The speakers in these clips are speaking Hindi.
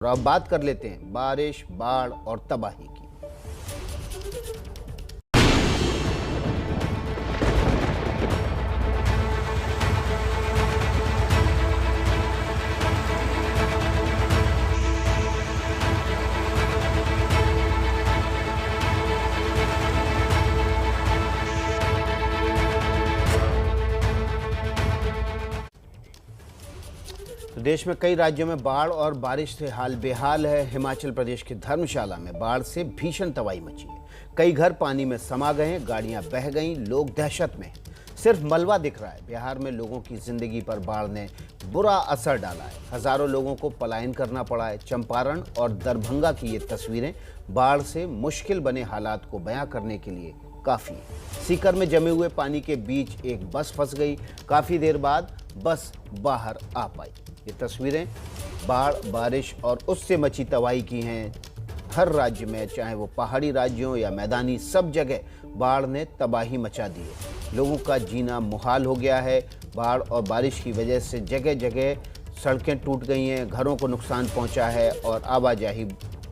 और अब बात कर लेते हैं बारिश, बाढ़ और तबाही की। तो देश में कई राज्यों में बाढ़ और बारिश से हाल बेहाल है। हिमाचल प्रदेश के धर्मशाला में बाढ़ से भीषण तबाही मची है। कई घर पानी में समा गए हैं, गाड़ियां बह गईं, लोग दहशत में हैं। सिर्फ मलबा दिख रहा है। बिहार में लोगों की जिंदगी पर बाढ़ ने बुरा असर डाला है। हजारों लोगों को पलायन करना पड़ा है। चंपारण और दरभंगा की ये तस्वीरें बाढ़ से मुश्किल बने हालात को बयां करने के लिए काफी है। सीकर में जमे हुए पानी के बीच एक बस फंस गई। काफी देर बाद बस बाहर आ पाई। ये तस्वीरें बाढ़, बारिश और उससे मची तबाही की हैं। हर राज्य में, चाहे वो पहाड़ी राज्यों या मैदानी, सब जगह बाढ़ ने तबाही मचा दी है। लोगों का जीना मुहाल हो गया है। बाढ़ और बारिश की वजह से जगह जगह सड़कें टूट गई हैं, घरों को नुकसान पहुंचा है और आवाजाही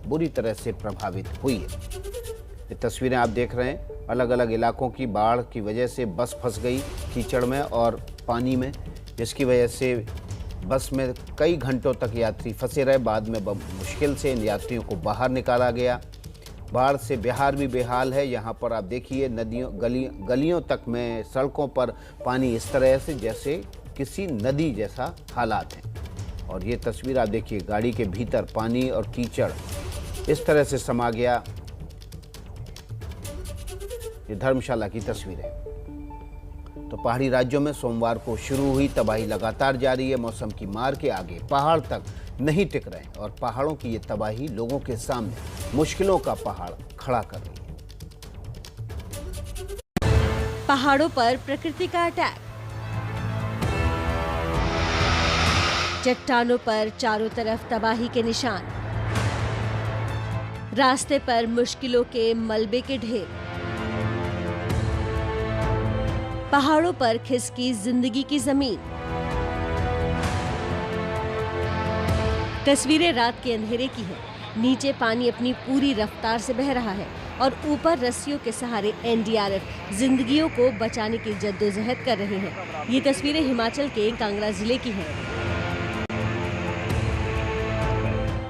बुरी तरह से प्रभावित हुई है। ये तस्वीरें आप देख रहे हैं अलग अलग इलाकों की। बाढ़ की वजह से बस फंस गई कीचड़ में और पानी में, जिसकी वजह से बस में कई घंटों तक यात्री फंसे रहे। बाद में मुश्किल से इन यात्रियों को बाहर निकाला गया। बाढ़ से बिहार भी बेहाल है। यहाँ पर आप देखिए नदियों, गलियों तक में, सड़कों पर पानी इस तरह से जैसे किसी नदी जैसा हालात हैं। और ये तस्वीर आप देखिए, गाड़ी के भीतर पानी और कीचड़ इस तरह से समा गया। ये धर्मशाला की तस्वीर है। तो पहाड़ी राज्यों में सोमवार को शुरू हुई तबाही लगातार जारी है। मौसम की मार के आगे पहाड़ तक नहीं टिक रहे और पहाड़ों की ये तबाही लोगों के सामने मुश्किलों का पहाड़ खड़ा कर रही है। पहाड़ों पर प्रकृति का अटैक। चट्टानों पर चारों तरफ तबाही के निशान। रास्ते पर मुश्किलों के मलबे के ढेर। पहाड़ों पर खिसकी जिंदगी की जमीन। तस्वीरें रात के अंधेरे की हैं। नीचे पानी अपनी पूरी रफ्तार से बह रहा है और ऊपर रस्सियों के सहारे एनडीआरएफ जिंदगियों को बचाने की जद्दोजहद कर रहे हैं। ये तस्वीरें हिमाचल के कांगड़ा जिले की हैं।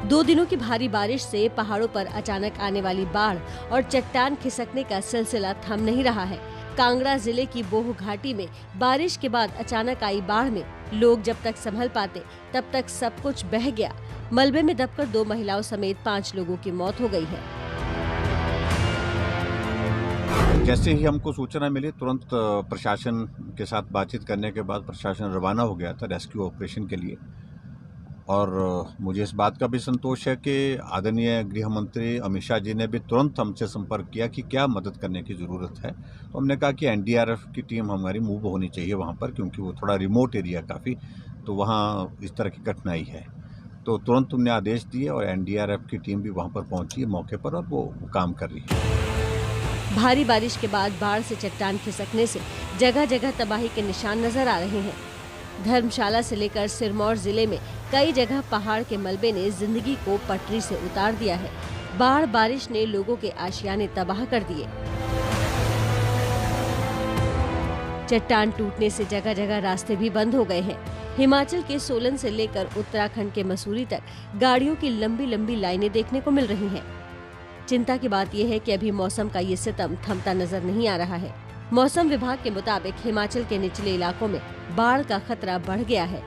2 दिनों की भारी बारिश से पहाड़ों पर अचानक आने वाली बाढ़ और चट्टान खिसकने का सिलसिला थम नहीं रहा है। कांगड़ा जिले की बोह घाटी में बारिश के बाद अचानक आई बाढ़ में लोग जब तक संभल पाते तब तक सब कुछ बह गया। मलबे में दबकर 2 महिलाओं समेत 5 लोगों की मौत हो गई है। जैसे ही हमको सूचना मिली, तुरंत प्रशासन के साथ बातचीत करने के बाद प्रशासन रवाना हो गया था रेस्क्यू ऑपरेशन के लिए। और मुझे इस बात का भी संतोष है कि आदरणीय गृह मंत्री अमित शाह जी ने भी तुरंत हमसे संपर्क किया कि क्या मदद करने की ज़रूरत है। तो हमने कहा कि एनडीआरएफ की टीम हमारी मूव होनी चाहिए वहाँ पर, क्योंकि वो थोड़ा रिमोट एरिया काफ़ी, तो वहाँ इस तरह की कठिनाई है। तो तुरंत हमने आदेश दिए और एनडीआरएफ की टीम भी वहाँ पर पहुँची है मौके पर और वो काम कर रही है। भारी बारिश के बाद बाढ़ से चट्टान खिसकने से जगह जगह तबाही के निशान नजर आ रहे हैं। धर्मशाला से लेकर सिरमौर जिले में कई जगह पहाड़ के मलबे ने जिंदगी को पटरी से उतार दिया है। बाढ़ बारिश ने लोगों के आशियाने तबाह कर दिए। चट्टान टूटने से जगह जगह रास्ते भी बंद हो गए हैं। हिमाचल के सोलन से लेकर उत्तराखंड के मसूरी तक गाड़ियों की लंबी लंबी लाइनें देखने को मिल रही हैं। चिंता की बात यह है कि अभी मौसम का ये सितम थमता नजर नहीं आ रहा है। मौसम विभाग के मुताबिक हिमाचल के निचले इलाकों में बाढ़ का खतरा बढ़ गया है।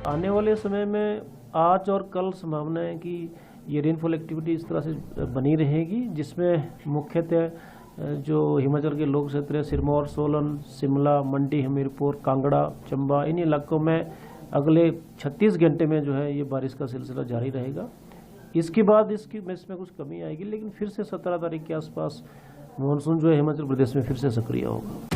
आने वाले समय में आज और कल संभावना है कि ये रेनफॉल एक्टिविटी इस तरह से बनी रहेगी, जिसमें मुख्यतः जो हिमाचल के लोक क्षेत्र है, सिरमौर, सोलन, शिमला, मंडी, हमीरपुर, कांगड़ा, चंबा, इन इलाकों में अगले 36 घंटे में जो है ये बारिश का सिलसिला जारी रहेगा। इसके बाद इसमें कुछ कमी आएगी, लेकिन फिर से 17 तारीख के आसपास मानसून जो है हिमाचल प्रदेश में फिर से सक्रिय होगा।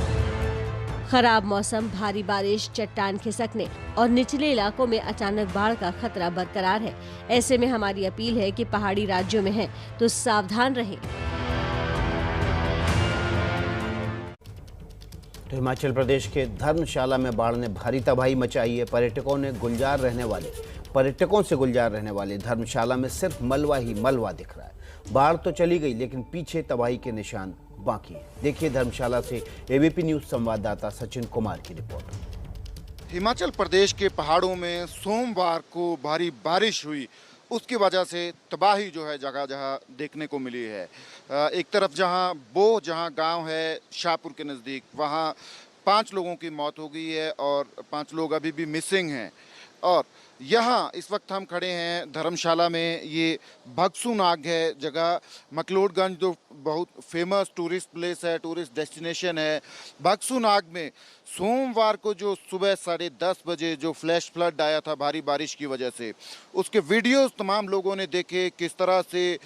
खराब मौसम, भारी बारिश, चट्टान खिसकने और निचले इलाकों में अचानक बाढ़ का खतरा बरकरार है। ऐसे में हमारी अपील है कि पहाड़ी राज्यों में हैं तो सावधान रहें। तो हिमाचल प्रदेश के धर्मशाला में बाढ़ ने भारी तबाही मचाई है। पर्यटकों ने गुलजार रहने वाले पर्यटकों से गुलजार रहने वाले धर्मशाला में सिर्फ मलबा ही मलबा दिख रहा है। बाढ़ तो चली गई, लेकिन पीछे तबाही के निशान बाकी हैं। देखिए धर्मशाला से एबीपी न्यूज संवाददाता सचिन कुमार की रिपोर्ट। हिमाचल प्रदेश के पहाड़ों में सोमवार को भारी बारिश हुई, उसकी वजह से तबाही जो है जगह जगह देखने को मिली है। एक तरफ जहां गांव है शाहपुर के नज़दीक, वहां 5 लोगों की मौत हो गई है और 5 लोग अभी भी मिसिंग हैं। और यहाँ इस वक्त हम खड़े हैं धर्मशाला में। ये भगसू नाग है जगह, मकलोडगंज जो बहुत फेमस टूरिस्ट प्लेस है, टूरिस्ट डेस्टिनेशन है। भगसू नाग में सोमवार को जो सुबह 10:30 बजे जो फ्लैश फ्लड आया था भारी बारिश की वजह से, उसके वीडियोस तमाम लोगों ने देखे। किस तरह से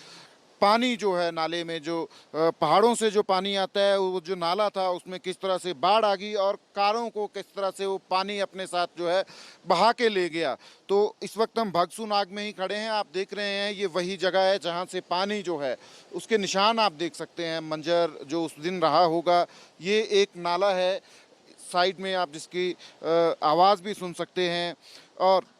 पानी जो है नाले में, जो पहाड़ों से जो पानी आता है, वो जो नाला था उसमें किस तरह से बाढ़ आ गई और कारों को किस तरह से वो पानी अपने साथ जो है बहा के ले गया। तो इस वक्त हम भगसू नाग में ही खड़े हैं। आप देख रहे हैं ये वही जगह है जहां से पानी जो है उसके निशान आप देख सकते हैं। मंजर जो उस दिन रहा होगा, ये एक नाला है साइड में, आप जिसकी आवाज़ भी सुन सकते हैं। और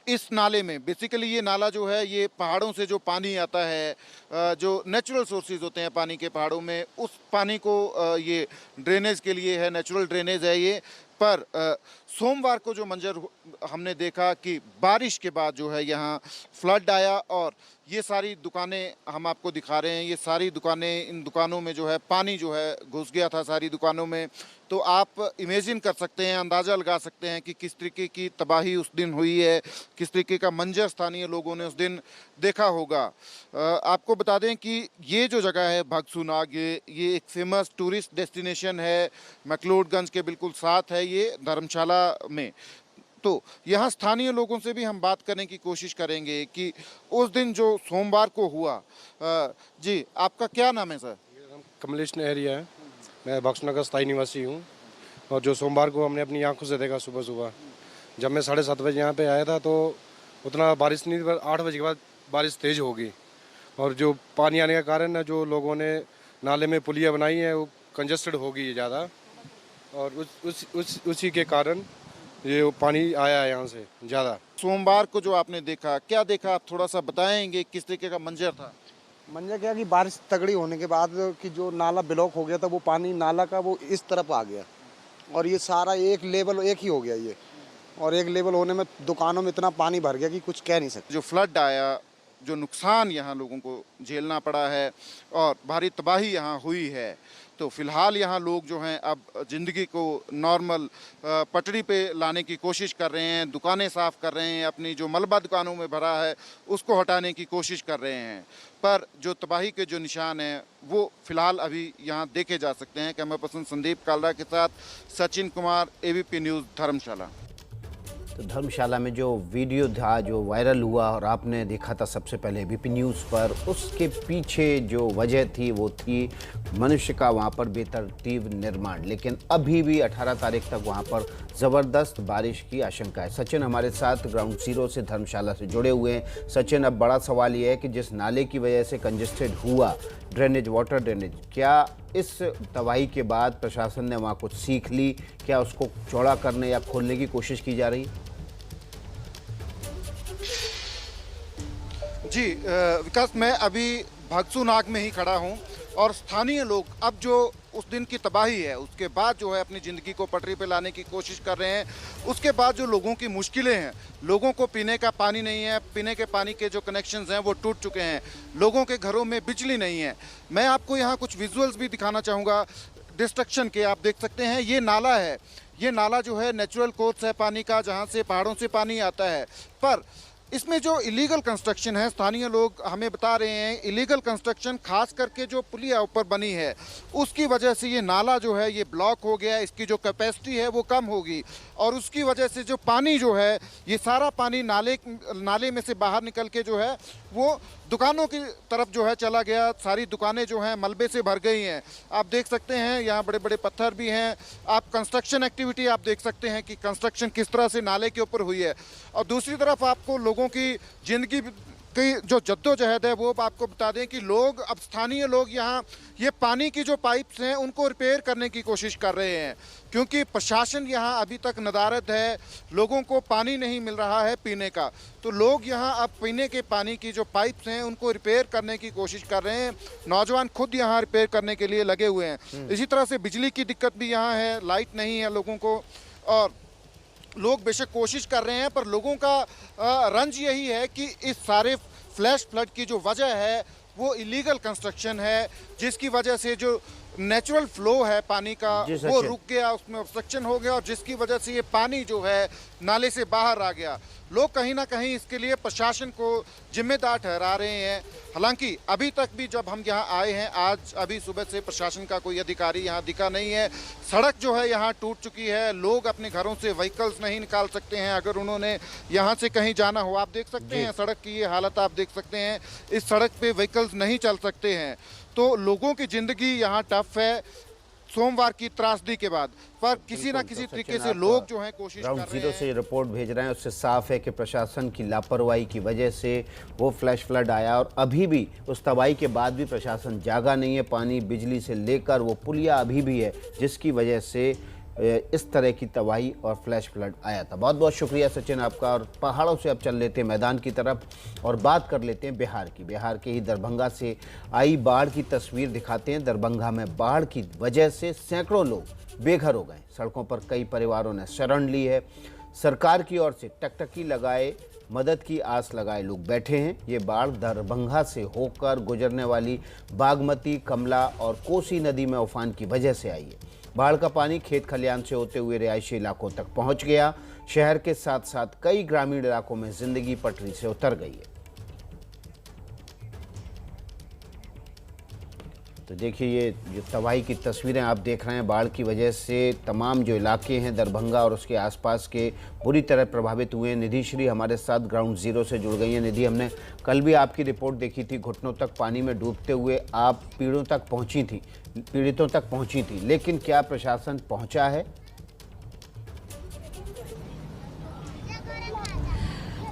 इस नाले में बेसिकली ये नाला जो है ये पहाड़ों से जो पानी आता है, जो नेचुरल सोर्सेज होते हैं पानी के पहाड़ों में, उस पानी को ये ड्रेनेज के लिए है, नेचुरल ड्रेनेज है ये। पर सोमवार को जो मंजर हमने देखा कि बारिश के बाद जो है यहाँ फ्लड आया और ये सारी दुकानें हम आपको दिखा रहे हैं। ये सारी दुकानें, इन दुकानों में जो है पानी जो है घुस गया था सारी दुकानों में। तो आप इमेजिन कर सकते हैं, अंदाज़ा लगा सकते हैं कि किस तरीके की तबाही उस दिन हुई है, किस तरीके का मंजर स्थानीय लोगों ने उस दिन देखा होगा। आपको बता दें कि ये जो जगह है भगसू नाग, ये एक फेमस टूरिस्ट डेस्टिनेशन है, मकलोडगंज के बिल्कुल साथ है ये धर्मशाला में। तो यहाँ स्थानीय लोगों से भी हम बात करने की कोशिश करेंगे कि उस दिन जो सोमवार को हुआ। जी, आपका क्या नाम है सर? कमलेश नेहरिया है, मैं भगसू नगर स्थायी निवासी हूँ। और जो सोमवार को हमने अपनी आंखों से देखा सुबह सुबह, जब मैं 7:30 बजे यहाँ पे आया था तो उतना बारिश नहीं, पर 8 बजे के बाद बारिश तेज़ हो गई। और जो पानी आने के कारण जो लोगों ने नाले में पुलिया बनाई है वो कंजस्टेड हो गई है ज़्यादा, और उसी के कारण ये पानी आया है यहाँ से ज़्यादा। सोमवार को जो आपने देखा, क्या देखा आप थोड़ा सा बताएंगे? किस तरीके का मंजर था? मंजर क्या कि बारिश तगड़ी होने के बाद कि जो नाला ब्लॉक हो गया था, वो पानी नाला का वो इस तरफ आ गया और ये सारा एक लेवल एक ही हो गया ये। और एक लेवल होने में दुकानों में इतना पानी भर गया कि कुछ कह नहीं सकते। जो फ्लड आया, जो नुकसान यहाँ लोगों को झेलना पड़ा है और भारी तबाही यहाँ हुई है, तो फिलहाल यहाँ लोग जो हैं अब ज़िंदगी को नॉर्मल पटरी पे लाने की कोशिश कर रहे हैं, दुकानें साफ़ कर रहे हैं, अपनी जो मलबा दुकानों में भरा है उसको हटाने की कोशिश कर रहे हैं। पर जो तबाही के जो निशान हैं वो फ़िलहाल अभी यहाँ देखे जा सकते हैं। कैमरा पर्सन संदीप कालरा के साथ सचिन कुमार, एबीपी न्यूज़ धर्मशाला। तो धर्मशाला में जो वीडियो था जो वायरल हुआ और आपने देखा था सबसे पहले एबीपी न्यूज़ पर, उसके पीछे जो वजह थी वो थी मनुष्य का वहाँ पर बेतरतीब निर्माण। लेकिन अभी भी 18 तारीख तक वहाँ पर ज़बरदस्त बारिश की आशंका है। सचिन हमारे साथ ग्राउंड जीरो से धर्मशाला से जुड़े हुए हैं। सचिन, अब बड़ा सवाल ये है कि जिस नाले की वजह से कंजेस्टेड हुआ ड्रेनेज, वाटर ड्रेनेज, क्या इस तबाही के बाद प्रशासन ने वहाँ कुछ सीख ली? क्या उसको चौड़ा करने या खोलने की कोशिश की जा रही? जी विकास, मैं अभी भगसू नाग में ही खड़ा हूँ और स्थानीय लोग अब जो उस दिन की तबाही है उसके बाद जो है अपनी ज़िंदगी को पटरी पे लाने की कोशिश कर रहे हैं। उसके बाद जो लोगों की मुश्किलें हैं, लोगों को पीने का पानी नहीं है, पीने के पानी के जो कनेक्शंस हैं वो टूट चुके हैं, लोगों के घरों में बिजली नहीं है। मैं आपको यहाँ कुछ विजुअल्स भी दिखाना चाहूँगा डिस्ट्रक्शन के। आप देख सकते हैं ये नाला है, ये नाला जो है नेचुरल कोर्स है पानी का, जहाँ से पहाड़ों से पानी आता है। पर इसमें जो इलीगल कंस्ट्रक्शन है, स्थानीय लोग हमें बता रहे हैं, इलीगल कंस्ट्रक्शन खास करके जो पुलिया ऊपर बनी है उसकी वजह से ये नाला जो है ये ब्लॉक हो गया, इसकी जो कैपेसिटी है वो कम होगी और उसकी वजह से जो पानी जो है ये सारा पानी नाले में से बाहर निकल के जो है वो दुकानों की तरफ जो है चला गया। सारी दुकानें जो हैं मलबे से भर गई हैं। आप देख सकते हैं यहाँ बड़े बड़े पत्थर भी हैं। आप कंस्ट्रक्शन एक्टिविटी आप देख सकते हैं कि कंस्ट्रक्शन किस तरह से नाले के ऊपर हुई है। और दूसरी तरफ आपको लोगों की ज़िंदगी की जो जद्दोजहद है वो आपको बता दें कि लोग, अब स्थानीय लोग यहाँ ये पानी की जो पाइप्स हैं उनको रिपेयर करने की कोशिश कर रहे हैं, क्योंकि प्रशासन यहाँ अभी तक नदारद है, लोगों को पानी नहीं मिल रहा है पीने का। तो लोग यहाँ अब पीने के पानी की जो पाइप्स हैं उनको रिपेयर करने की कोशिश कर रहे हैं। नौजवान खुद यहाँ रिपेयर करने के लिए लगे हुए हैं। इसी तरह से बिजली की दिक्कत भी यहाँ है, लाइट नहीं है लोगों को, और लोग बेशक कोशिश कर रहे हैं, पर लोगों का रंज यही है कि इस सारे फ्लैश फ्लड की जो वजह है वो इलीगल कंस्ट्रक्शन है, जिसकी वजह से जो नेचुरल फ्लो है पानी का वो रुक गया, उसमें ऑब्स्ट्रक्शन हो गया, और जिसकी वजह से ये पानी जो है नाले से बाहर आ गया। लोग कहीं ना कहीं इसके लिए प्रशासन को जिम्मेदार ठहरा रहे हैं। हालांकि अभी तक भी जब हम यहाँ आए हैं, आज अभी सुबह से प्रशासन का कोई अधिकारी यहाँ दिखा नहीं है। सड़क जो है यहाँ टूट चुकी है, लोग अपने घरों से व्हीकल्स नहीं निकाल सकते हैं अगर उन्होंने यहाँ से कहीं जाना हो। आप देख सकते हैं सड़क की ये हालत, आप देख सकते हैं इस सड़क पे व्हीकल्स नहीं चल सकते हैं। तो लोगों की ज़िंदगी यहाँ टफ है सोमवार की त्रासदी के बाद, पर किसी ना किसी तरीके से लोग जो हैं कोशिश कर रहे हैं। ग्राउंड जीरो से रिपोर्ट भेज रहे हैं, उससे साफ है कि प्रशासन की लापरवाही की वजह से वो फ्लैश फ्लड आया, और अभी भी उस तबाही के बाद भी प्रशासन जागा नहीं है। पानी, बिजली से लेकर वो पुलिया अभी भी है, जिसकी वजह से इस तरह की तबाही और फ्लैश फ्लड आया था। बहुत बहुत शुक्रिया सचिन आपका। और पहाड़ों से अब चल लेते हैं मैदान की तरफ और बात कर लेते हैं बिहार की। बिहार के ही दरभंगा से आई बाढ़ की तस्वीर दिखाते हैं। दरभंगा में बाढ़ की वजह से सैकड़ों लोग बेघर हो गए। सड़कों पर कई परिवारों ने शरण ली है। सरकार की ओर से टकटकी लगाए, मदद की आस लगाए लोग बैठे हैं। ये बाढ़ दरभंगा से होकर गुजरने वाली बागमती, कमला और कोसी नदी में उफान की वजह से आई है। बाढ़ का पानी खेत खलियान से होते हुए रिहायशी इलाकों तक पहुंच गया। शहर के साथ साथ कई ग्रामीण इलाकों में जिंदगी पटरी से उतर गई है। तो देखिए ये जो तबाही की तस्वीरें आप देख रहे हैं, बाढ़ की वजह से तमाम जो इलाके हैं दरभंगा और उसके आसपास के बुरी तरह प्रभावित हुए हैं। निधि श्री हमारे साथ ग्राउंड जीरो से जुड़ गई हैं। निधि, हमने कल भी आपकी रिपोर्ट देखी थी, घुटनों तक पानी में डूबते हुए आप पीड़ितों तक पहुंची थी, लेकिन क्या प्रशासन पहुंचा है?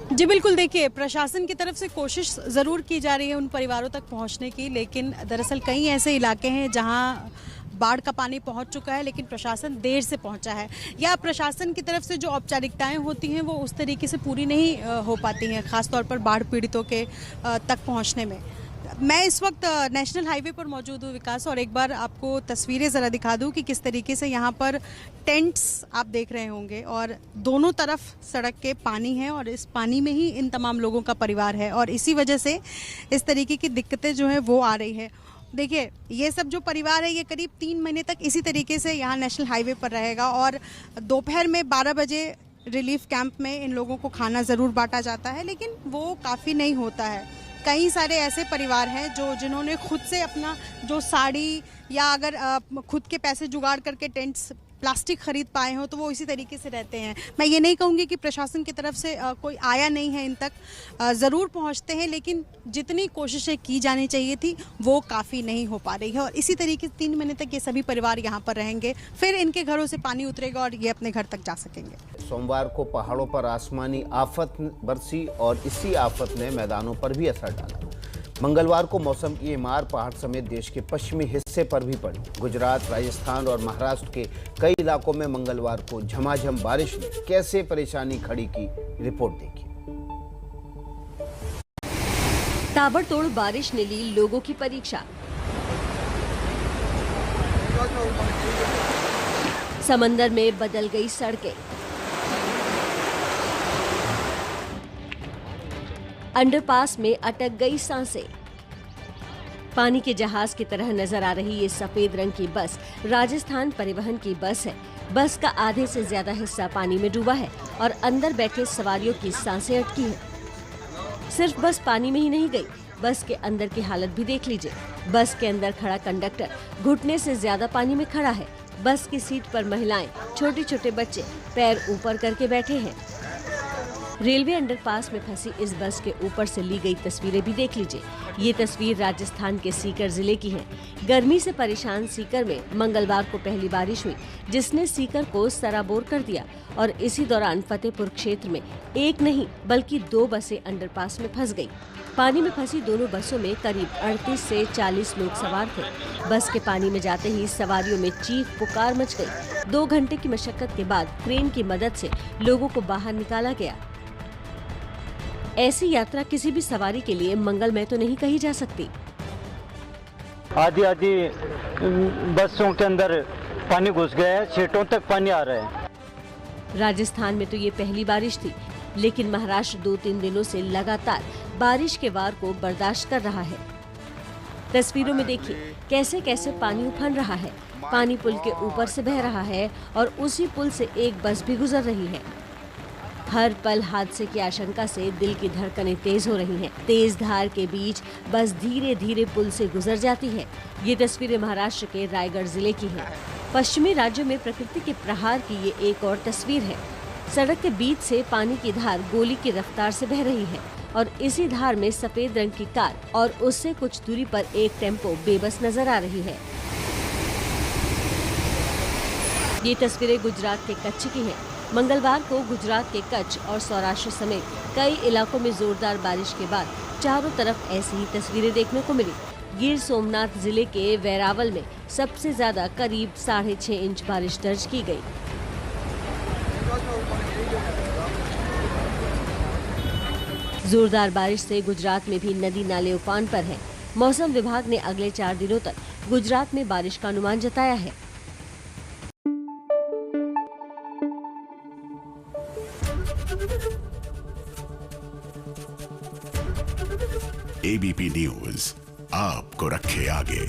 जी बिल्कुल, देखिए प्रशासन की तरफ से कोशिश ज़रूर की जा रही है उन परिवारों तक पहुंचने की, लेकिन दरअसल कई ऐसे इलाके हैं जहां बाढ़ का पानी पहुंच चुका है लेकिन प्रशासन देर से पहुंचा है, या प्रशासन की तरफ से जो औपचारिकताएं होती हैं वो उस तरीके से पूरी नहीं हो पाती हैं, खासतौर पर बाढ़ पीड़ितों के तक पहुँचने में। मैं इस वक्त नेशनल हाईवे पर मौजूद हूँ विकास, और एक बार आपको तस्वीरें ज़रा दिखा दूँ कि किस तरीके से यहाँ पर टेंट्स आप देख रहे होंगे और दोनों तरफ सड़क के पानी है, और इस पानी में ही इन तमाम लोगों का परिवार है, और इसी वजह से इस तरीके की दिक्कतें जो है वो आ रही है। देखिए ये सब जो परिवार है ये करीब 3 महीने तक इसी तरीके से यहाँ नेशनल हाईवे पर रहेगा, और दोपहर में 12 बजे रिलीफ कैंप में इन लोगों को खाना ज़रूर बांटा जाता है, लेकिन वो काफ़ी नहीं होता है। कई सारे ऐसे परिवार हैं जिन्होंने खुद से अपना जो साड़ी या अगर खुद के पैसे जुगाड़ करके टेंट्स प्लास्टिक खरीद पाए हो तो वो इसी तरीके से रहते हैं। मैं ये नहीं कहूँगी कि प्रशासन की तरफ से कोई आया नहीं है इन तक, ज़रूर पहुँचते हैं, लेकिन जितनी कोशिशें की जानी चाहिए थी वो काफ़ी नहीं हो पा रही है, और इसी तरीके से 3 महीने तक ये सभी परिवार यहाँ पर रहेंगे, फिर इनके घरों से पानी उतरेगा और ये अपने घर तक जा सकेंगे। सोमवार को पहाड़ों पर आसमानी आफत बरसी और इसी आफत ने मैदानों पर भी असर डाला। मंगलवार को मौसम की ये मार पहाड़ समेत देश के पश्चिमी हिस्से पर भी पड़ी। गुजरात, राजस्थान और महाराष्ट्र के कई इलाकों में मंगलवार को झमाझम बारिश ने कैसे परेशानी खड़ी की, रिपोर्ट देखिए। ताबड़तोड़ बारिश ने ली लोगों की परीक्षा। समंदर में बदल गई सड़कें। अंडरपास में अटक गई सांसें। पानी के जहाज की तरह नजर आ रही ये सफेद रंग की बस राजस्थान परिवहन की बस है। बस का आधे से ज्यादा हिस्सा पानी में डूबा है और अंदर बैठे सवारियों की सांसें अटकी है। सिर्फ बस पानी में ही नहीं गई, बस के अंदर की हालत भी देख लीजिए। बस के अंदर खड़ा कंडक्टर घुटने से ज्यादा पानी में खड़ा है। बस की सीट पर महिलाएं, छोटे छोटे बच्चे पैर ऊपर करके बैठे हैं। रेलवे अंडरपास में फंसी इस बस के ऊपर से ली गई तस्वीरें भी देख लीजिए। ये तस्वीर राजस्थान के सीकर जिले की है। गर्मी से परेशान सीकर में मंगलवार को पहली बारिश हुई, जिसने सीकर को सराबोर कर दिया और इसी दौरान फतेहपुर क्षेत्र में एक नहीं बल्कि 2 बसें अंडरपास में फंस गयी। पानी में फंसी दोनों बसों में करीब 38 से 40 लोग सवार थे। बस के पानी में जाते ही सवारियों में चीख पुकार मच गई। 2 घंटे की मशक्कत के बाद क्रेन की मदद से लोगों को बाहर निकाला गया। ऐसी यात्रा किसी भी सवारी के लिए मंगलमय तो नहीं कही जा सकती। आधी आधी बसों के अंदर पानी घुस गया है, सीटों तक पानी आ रहा है। राजस्थान में तो ये पहली बारिश थी, लेकिन महाराष्ट्र 2-3 दिनों से लगातार बारिश के वार को बर्दाश्त कर रहा है। तस्वीरों में देखिए कैसे कैसे पानी उफन रहा है। पानी पुल के ऊपर से बह रहा है और उसी पुल से एक बस भी गुजर रही है। हर पल हादसे की आशंका से दिल की धड़कनें तेज हो रही हैं। तेज धार के बीच बस धीरे धीरे पुल से गुजर जाती है। ये तस्वीरें महाराष्ट्र के रायगढ़ जिले की हैं। पश्चिमी राज्यों में प्रकृति के प्रहार की ये एक और तस्वीर है। सड़क के बीच से पानी की धार गोली की रफ्तार से बह रही है और इसी धार में सफेद रंग की कार और उससे कुछ दूरी पर एक टेम्पो बेबस नजर आ रही है। ये तस्वीरें गुजरात के कच्छ की हैं। मंगलवार को गुजरात के कच्छ और सौराष्ट्र समेत कई इलाकों में जोरदार बारिश के बाद चारों तरफ ऐसी ही तस्वीरें देखने को मिली। गिर सोमनाथ जिले के वैरावल में सबसे ज्यादा करीब 6.5 इंच बारिश दर्ज की गई। जोरदार बारिश से गुजरात में भी नदी नाले उफान पर हैं। मौसम विभाग ने अगले 4 दिनों तक गुजरात में बारिश का अनुमान जताया है। एबीपी न्यूज आपको रखे आगे।